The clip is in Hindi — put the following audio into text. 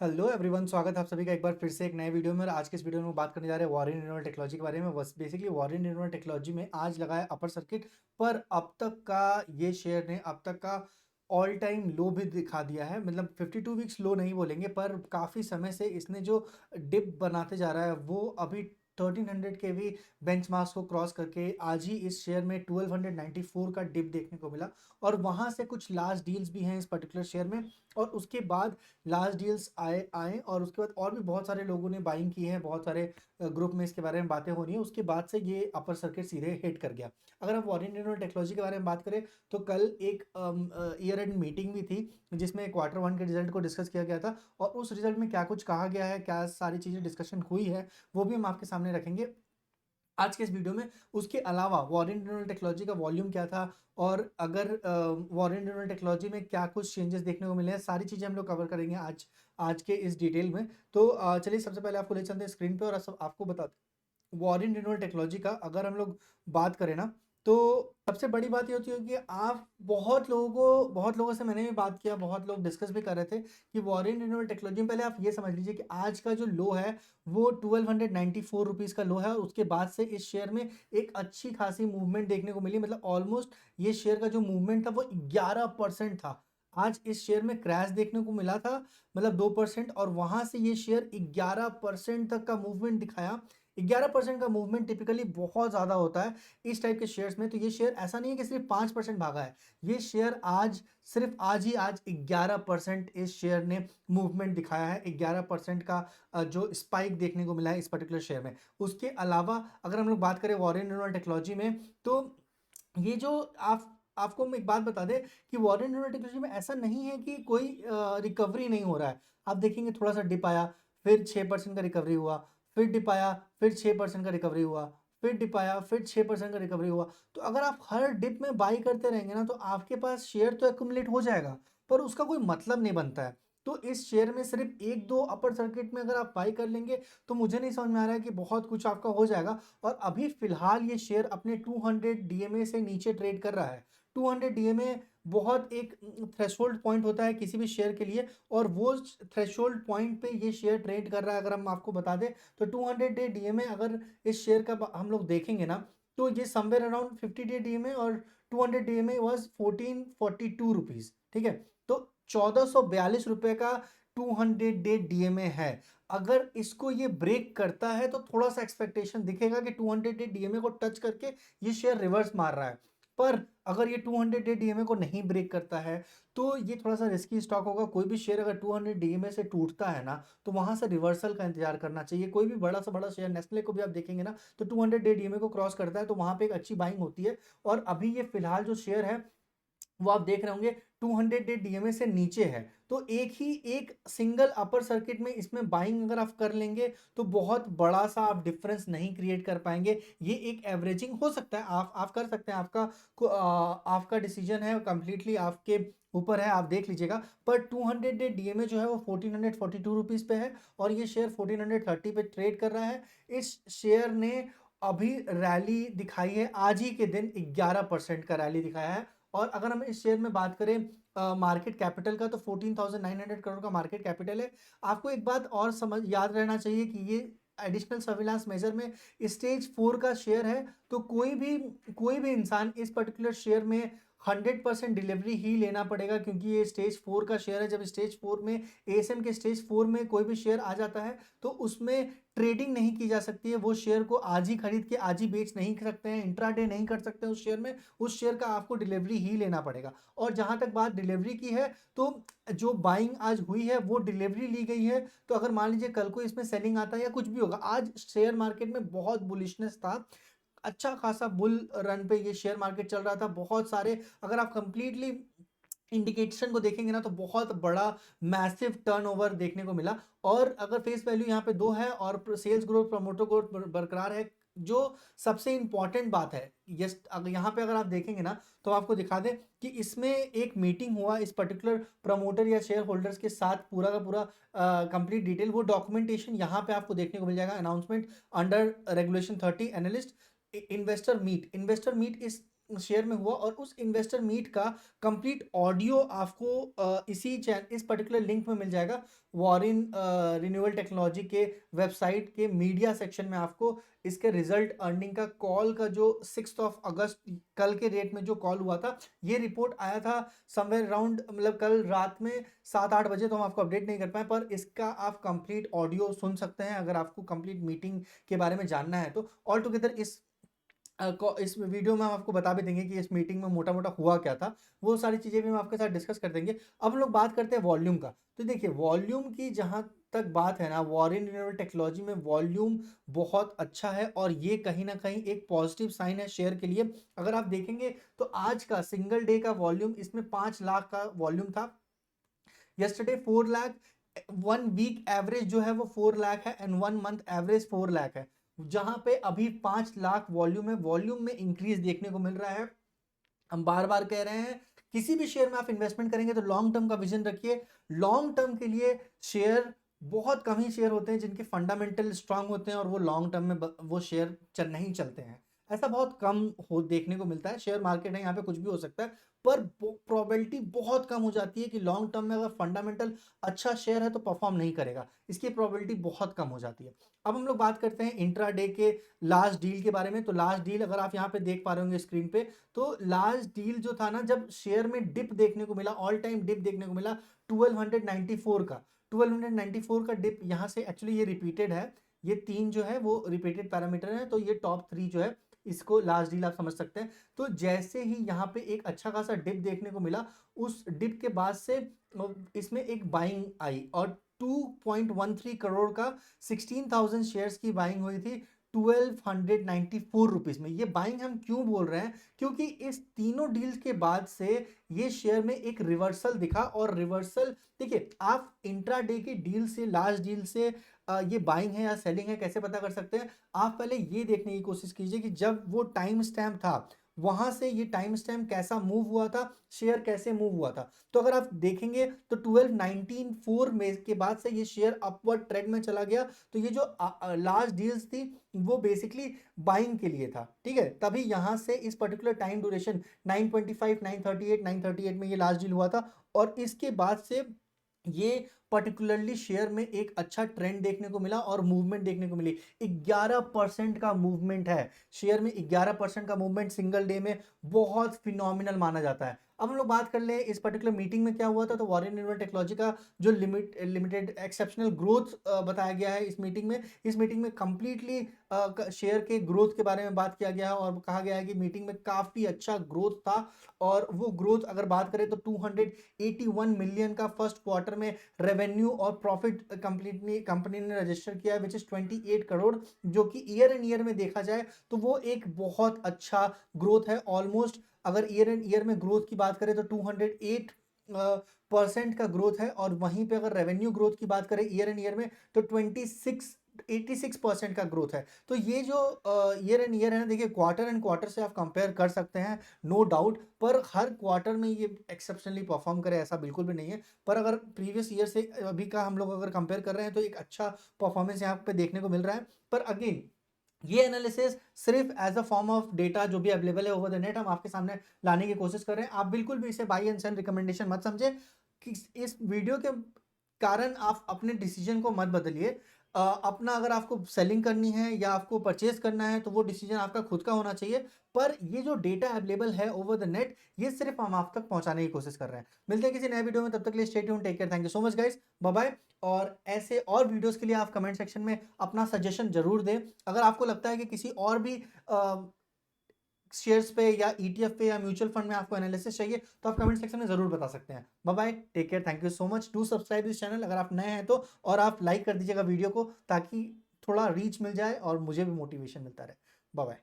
हेलो एवरीवन, स्वागत है आप सभी का एक बार फिर से एक नए वीडियो में। और आज के इस वीडियो में बात करने जा रहे हैं वॉरेन न्यूरल टेक्नोलॉजी के बारे में। बस बेसिकली वॉरेन न्यूरल टेक्नोलॉजी में आज लगा है अपर सर्किट, पर अब तक का ये शेयर ने अब तक का ऑल टाइम लो भी दिखा दिया है। मतलब 52 वीक्स लो नहीं बोलेंगे, पर काफ़ी समय से इसने जो डिप बनाते जा रहा है वो अभी 1300 के भी बेंचमार्क्स को क्रॉस करके आज ही इस शेयर में 1294 का डिप देखने को मिला। और वहाँ से कुछ लास्ट डील्स भी हैं इस पर्टिकुलर शेयर में, और उसके बाद लास्ट डील्स आए आए और उसके बाद और भी बहुत सारे लोगों ने बाइंग की है। बहुत सारे ग्रुप में इसके बारे में बातें हो रही हैं। उसके बाद से ये अपर सर्किट सीधे हिट कर गया। अगर हम वॉरेन न्यूरल टेक्नोलॉजी के बारे में बात करें तो कल एक ईयर एंड मीटिंग भी थी जिसमें क्वार्टर वन के रिजल्ट को डिस्कस किया गया था, और उस रिजल्ट में क्या कुछ कहा गया है, क्या सारी चीज़ें डिस्कशन हुई है, वो भी हम आपके सामने रखेंगे आज के इस वीडियो में। उसके अलावा वॉरेन न्यूरल टेक्नोलॉजी का वॉल्यूम क्या था, और अगर वॉरेन न्यूरल टेक्नोलॉजी में क्या कुछ चेंजेस देखने को मिले हैं, सारी चीज़ें हम लोग कवर करेंगे आज आज के इस डिटेल में। तो चलिए सबसे पहले आपको ले चलते हैं स्क्रीन पे और आपको बता वॉरेन न्यूरल टेक्नोलॉजी का अगर हम लोग बात करें ना, तो सबसे बड़ी बात ये होती है कि आप बहुत लोगों से मैंने भी बात किया, बहुत लोग डिस्कस भी कर रहे थे कि वॉरेन न्यूरल टेक्नोलॉजी में पहले आप ये समझ लीजिए कि आज का जो लो है वो 1294 रुपीज़ का लो है, और उसके बाद से इस शेयर में एक अच्छी खासी मूवमेंट देखने को मिली। मतलब ऑलमोस्ट ये शेयर का जो मूवमेंट था वो 11% था। आज इस शेयर में क्रैश देखने को मिला था, मतलब 2%, और वहां से ये शेयर 11% तक का मूवमेंट दिखाया। 11% का मूवमेंट टिपिकली बहुत ज़्यादा होता है इस टाइप के शेयर्स में। तो ये शेयर ऐसा नहीं है कि सिर्फ 5% भागा है, ये शेयर आज सिर्फ आज 11% इस शेयर ने मूवमेंट दिखाया है। 11% का जो स्पाइक देखने को मिला है इस पर्टिकुलर शेयर में। उसके अलावा अगर हम लोग बात करें वॉरेन न्यूरल टेक्नोलॉजी में, तो ये जो आपको हम एक बात बता दें कि वॉरेन न्यूरल टेक्नोलॉजी में ऐसा नहीं है कि कोई रिकवरी नहीं हो रहा है। आप देखेंगे थोड़ा सा डिप आया, फिर 6% का रिकवरी हुआ, फिर डिप आया, फिर 6% का रिकवरी हुआ, फिर डिप आया, फिर 6% का रिकवरी हुआ। तो अगर आप हर डिप में बाई करते रहेंगे ना, तो आपके पास शेयर तो एक्यूमुलेट हो जाएगा, पर उसका कोई मतलब नहीं बनता है। तो इस शेयर में सिर्फ एक दो अपर सर्किट में अगर आप बाई कर लेंगे तो मुझे नहीं समझ में आ रहा है कि बहुत कुछ आपका हो जाएगा। और अभी फिलहाल ये शेयर अपने 200 डीएमए से नीचे ट्रेड कर रहा है। 200 डीएमए बहुत एक थ्रेशोल्ड पॉइंट होता है किसी भी शेयर के लिए, और वो थ्रेशोल्ड पॉइंट पे ये शेयर ट्रेड कर रहा है। अगर हम आपको बता दें तो 200 डे डीएमए अगर इस शेयर का हम लोग देखेंगे ना, तो ये समवेयर अराउंड 50 डे डीएमए, और 200 डीएमए वाज 1442 रुपीज। ठीक है, तो 1442 रुपए का 200 डे डीएमए है। अगर इसको ये ब्रेक करता है तो थोड़ा सा एक्सपेक्टेशन दिखेगा कि 200 डे डीएमए को टच करके ये शेयर रिवर्स मार रहा है। पर अगर ये 200 डे डीएमए को नहीं ब्रेक करता है तो ये थोड़ा सा रिस्की स्टॉक होगा। कोई भी शेयर अगर 200 डीएमए से टूटता है ना, तो वहां से रिवर्सल का इंतजार करना चाहिए। कोई भी बड़ा सा बड़ा शेयर, नेस्ले को भी आप देखेंगे ना, तो 200 डे डीएमए को क्रॉस करता है तो वहां पे एक अच्छी बाइंग होती है। और अभी ये फिलहाल जो शेयर है वो आप देख रहे होंगे 200 डे डीएमए से नीचे है। तो एक सिंगल अपर सर्किट में इसमें बाइंग अगर आप कर लेंगे तो बहुत बड़ा सा आप डिफरेंस नहीं क्रिएट कर पाएंगे। ये एक एवरेजिंग हो सकता है, आप कर सकते हैं, आपका डिसीजन है, कंप्लीटली आपके ऊपर है, आप देख लीजिएगा। पर 200 डे डीएमए जो है वो 1442 रुपीज पे है, और ये शेयर 1430 पे ट्रेड कर रहा है। इस शेयर ने अभी रैली दिखाई है, आज ही के दिन 11% का रैली दिखाया है। और अगर हम इस शेयर में बात करें मार्केट कैपिटल का, तो 14,900 करोड़ का मार्केट कैपिटल है। आपको एक बात और समझ याद रहना चाहिए कि ये एडिशनल सर्विलांस मेजर में स्टेज 4 का शेयर है। तो कोई भी इंसान इस पर्टिकुलर शेयर में 100% डिलीवरी ही लेना पड़ेगा, क्योंकि ये स्टेज 4 का शेयर है। जब स्टेज 4 में एएसएम के स्टेज 4 में कोई भी शेयर आ जाता है तो उसमें ट्रेडिंग नहीं की जा सकती है। वो शेयर को आज ही खरीद के आज ही बेच नहीं सकते हैं, इंट्राडे नहीं कर सकते उस शेयर में। उस शेयर का आपको डिलीवरी ही लेना पड़ेगा। और जहां तक बात डिलीवरी की है, तो जो बाइंग आज हुई है वो डिलीवरी ली गई है। तो अगर मान लीजिए कल को इसमें सेलिंग आता है या कुछ भी होगा, आज शेयर मार्केट में बहुत बुलिशनेस था, अच्छा खासा बुल रन पे ये शेयर मार्केट चल रहा था। बहुत सारे, अगर आप कंप्लीटली इंडिकेशन को देखेंगे ना, तो बहुत बड़ा मैसिव टर्नओवर देखने को मिला। और अगर फेस वैल्यू यहाँ पे 2 है और सेल्स ग्रोथ प्रमोटर ग्रोथ बरकरार है, जो सबसे इंपॉर्टेंट बात है। यस, अगर यहाँ पे अगर आप देखेंगे ना, तो आपको दिखा दें कि इसमें एक मीटिंग हुआ इस पर्टिकुलर प्रमोटर या शेयर होल्डर्स के साथ, पूरा का पूरा कंप्लीट डिटेल, वो डॉक्यूमेंटेशन यहाँ पे आपको देखने को मिल जाएगा। Announcement under regulation 30 analyst investor meet इस शेयर में हुआ, और उस इन्वेस्टर मीट का कंप्लीट ऑडियो आपको इस पर्टिकुलर लिंक में मिल जाएगा। वॉरेन रिन्यूएबल टेक्नोलॉजी के वेबसाइट के मीडिया सेक्शन में आपको इसके रिजल्ट अर्निंग का कॉल का जो 6 अगस्त कल के डेट में जो कॉल हुआ था, ये रिपोर्ट आया था समवेयर अराउंड, मतलब कल रात में 7-8 बजे, तो हम आपको अपडेट नहीं कर पाए, पर इसका आप कंप्लीट ऑडियो सुन सकते हैं अगर आपको कंप्लीट मीटिंग के बारे में जानना है तो। ऑल टुगेदर इस वीडियो में हम आपको बता भी देंगे कि इस मीटिंग में मोटा मोटा हुआ क्या था, वो सारी चीज़ें भी हम आपके साथ डिस्कस कर देंगे। अब हम लोग बात करते हैं वॉल्यूम का। तो देखिए, वॉल्यूम की जहाँ तक बात है ना, वॉरेन रिन्यूएबल टेक्नोलॉजी में वॉल्यूम बहुत अच्छा है, और ये कहीं ना कहीं एक पॉजिटिव साइन है शेयर के लिए। अगर आप देखेंगे तो आज का सिंगल डे का वॉल्यूम, इसमें 5 लाख का वॉल्यूम था। यस्टरडे 4 लाख, 1 वीक एवरेज जो है वो 4 लाख है, एंड 1 मंथ एवरेज 4 लाख है। जहां पे अभी 5 लाख वॉल्यूम है, वॉल्यूम में इंक्रीज देखने को मिल रहा है। हम बार बार कह रहे हैं, किसी भी शेयर में आप इन्वेस्टमेंट करेंगे तो लॉन्ग टर्म का विजन रखिए। लॉन्ग टर्म के लिए शेयर, बहुत कम ही शेयर होते हैं जिनके फंडामेंटल स्ट्रांग होते हैं और वो लॉन्ग टर्म में वो शेयर नहीं चलते हैं। ऐसा बहुत कम हो देखने को मिलता है। शेयर मार्केट है, यहाँ पे कुछ भी हो सकता है, पर प्रोबेबिलिटी बहुत कम हो जाती है कि लॉन्ग टर्म में अगर फंडामेंटल अच्छा शेयर है तो परफॉर्म नहीं करेगा, इसकी प्रोबेबिलिटी बहुत कम हो जाती है। अब हम लोग बात करते हैं इंट्राडे के लास्ट डील के बारे में। तो लास्ट डील अगर आप यहाँ पे देख पा रहे होंगे स्क्रीन पे, तो लास्ट डील जो था ना, जब शेयर में डिप देखने को मिला, ऑल टाइम डिप देखने को मिला 1294 का, 1294 का डिप यहाँ से एक्चुअली ये रिपीटेड है। ये 3 जो है वो रिपीटेड पैरामीटर है, तो ये टॉप 3 जो है, इसको लास्ट डील आप समझ सकते हैं। तो जैसे ही यहाँ पे एक अच्छा खासा डिप देखने को मिला, उस डिप के बाद से इसमें एक बाइंग आई, और 2.13 करोड़ का 16,000 शेयर्स की बाइंग हुई थी 1294 रुपीज में। ये बाइंग हम क्यों बोल रहे हैं, क्योंकि इस तीनों डील्स के बाद से ये शेयर में एक रिवर्सल दिखा। और रिवर्सल देखिए, आप इंट्राडे की डील से, लास्ट डील से ये बाइंग है या सेलिंग है कैसे पता कर सकते हैं। आप पहले ये देखने की कोशिश कीजिए कि जब वो टाइम स्टैम्प था, वहां से ये टाइम स्टैम्प कैसा मूव हुआ था, शेयर कैसे मूव हुआ था। तो अगर आप देखेंगे तो 12.94 में के बाद से ये शेयर अपवर्ड ट्रेंड में चला गया। तो ये जो लास्ट डील्स थी वो बेसिकली बाइंग के लिए था, ठीक है। तभी यहां से इस पर्टिकुलर टाइम ड्यूरेशन 925, 938 में ये लास्ट डील हुआ था, और इसके बाद से ये पर्टिकुलरली शेयर में एक अच्छा ट्रेंड देखने को मिला और मूवमेंट देखने को मिली। 11% का मूवमेंट है शेयर में। 11% का मूवमेंट सिंगल डे में बहुत फिनोमिनल माना जाता है। अब हम लोग बात कर ले इस पर्टिकुलर मीटिंग में क्या हुआ था। तो वॉरेन रिन्यूएबल टेक्नोलॉजी का जो लिमिटेड एक्सेप्शनल ग्रोथ बताया गया है इस मीटिंग में। इस मीटिंग में कंप्लीटली शेयर के ग्रोथ के बारे में बात किया गया है, और कहा गया है कि मीटिंग में काफी अच्छा ग्रोथ था। और वो ग्रोथ अगर बात करें तो 281 मिलियन का फर्स्ट क्वार्टर में रेवेन्यू और प्रॉफिट कंपनी ने रजिस्टर किया है, विच इज 28 करोड़, जो कि ईयर एंड ईयर में देखा जाए तो वो एक बहुत अच्छा ग्रोथ है। ऑलमोस्ट अगर ईयर एंड ईयर में ग्रोथ की बात करें तो 208 परसेंट का ग्रोथ है, और वहीं पे अगर रेवेन्यू ग्रोथ की बात करें ईयर एंड ईयर में तो 86% का ग्रोथ है। तो ये जो ईयर एंड ईयर है ना, देखिए क्वार्टर एंड क्वार्टर से आप कंपेयर कर सकते हैं, नो डाउट, पर हर क्वार्टर में ये एक्सेप्शनली परफॉर्म करे ऐसा बिल्कुल भी नहीं है। पर अगर प्रीवियस ईयर से अभी का हम लोग अगर कंपेयर कर रहे हैं तो एक अच्छा परफॉर्मेंस यहाँ पे देखने को मिल रहा है। पर अगेन, ये एनालिसिस सिर्फ as a form of data जो भी अवेलेबल है ओवर द नेट, हम आपके सामने लाने की कोशिश कर रहे हैं। आप बिल्कुल भी इसे बाई एंड सेल रिकमेंडेशन मत समझे कि इस वीडियो के कारण आप अपने डिसीजन को मत बदलिए। अपना अगर आपको सेलिंग करनी है या आपको परचेज करना है तो वो डिसीजन आपका खुद का होना चाहिए। पर ये जो डेटा अवेलेबल है ओवर द नेट, ये सिर्फ हम आप तक पहुंचाने की कोशिश कर रहे हैं। मिलते हैं किसी नए वीडियो में, तब तक के लिए stay tuned, take care, thank you so much guys, bye bye. और ऐसे और वीडियोस के लिए आप कमेंट सेक्शन में अपना सजेशन जरूर दें। अगर आपको लगता है कि किसी और भी शेयर्स पे या ईटीएफ पे या म्यूचुअल फंड में आपको एनालिसिस चाहिए तो आप कमेंट सेक्शन में जरूर बता सकते हैं। Bye bye, take care, thank you so much. Do subscribe this channel अगर आप नए हैं तो, और आप लाइक कर दीजिएगा वीडियो को ताकि थोड़ा रीच मिल जाए और मुझे भी मोटिवेशन मिलता रहे। Bye bye.